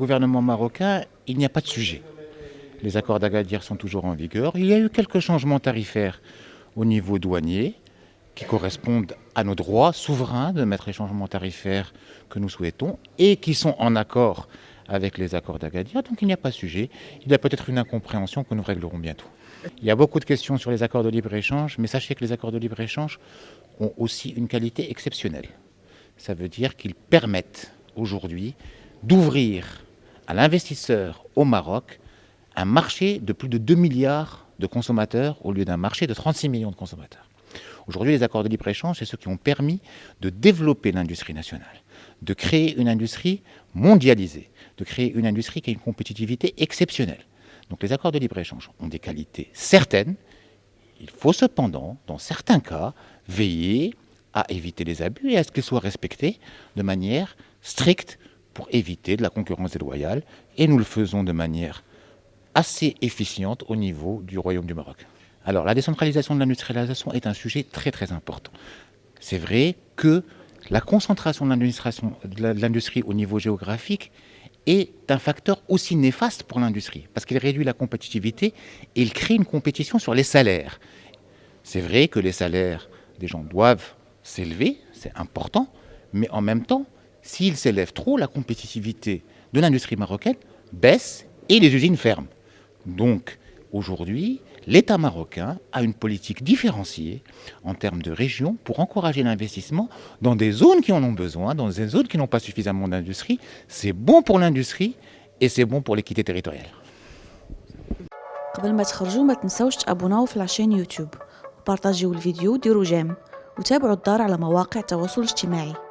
gouvernement marocain, il n'y a pas de sujet. Les accords d'Agadir sont toujours en vigueur. Il y a eu quelques changements tarifaires au niveau douanier qui correspondent à nos droits souverains de mettre les changements tarifaires que nous souhaitons et qui sont en accord avec les accords d'Agadir. Donc il n'y a pas de sujet. Il y a peut-être une incompréhension que nous réglerons bientôt. Il y a beaucoup de questions sur les accords de libre-échange, mais sachez que les accords de libre-échange ont aussi une qualité exceptionnelle. Ça veut dire qu'ils permettent aujourd'hui d'ouvrir à l'investisseur au Maroc un marché de plus de 2 milliards de consommateurs au lieu d'un marché de 36 millions de consommateurs. Aujourd'hui, les accords de libre-échange, c'est ceux qui ont permis de développer l'industrie nationale, de créer une industrie mondialisée, de créer une industrie qui a une compétitivité exceptionnelle. Donc les accords de libre-échange ont des qualités certaines. Il faut cependant, dans certains cas, veiller à éviter les abus et à ce qu'ils soient respectés de manière stricte pour éviter de la concurrence déloyale. Et nous le faisons de manière assez efficiente au niveau du Royaume du Maroc. Alors la décentralisation de l'industrialisation est un sujet très très important. C'est vrai que la concentration de l'industrie au niveau géographique est un facteur aussi néfaste pour l'industrie, parce qu'il réduit la compétitivité et il crée une compétition sur les salaires. C'est vrai que les salaires des gens doivent s'élever, c'est important, mais en même temps, s'ils s'élèvent trop, la compétitivité de l'industrie marocaine baisse et les usines ferment. Donc aujourd'hui, l'État marocain a une politique différenciée en termes de région pour encourager l'investissement dans des zones qui en ont besoin, dans des zones qui n'ont pas suffisamment d'industrie. C'est bon pour l'industrie et c'est bon pour l'équité territoriale. قبل ما تخرجوا ما تنسوش تابوناو في لاشين يوتيوب وبارطاجيو الفيديو وديروا جيم وتابعوا الدار على مواقع التواصل الاجتماعي.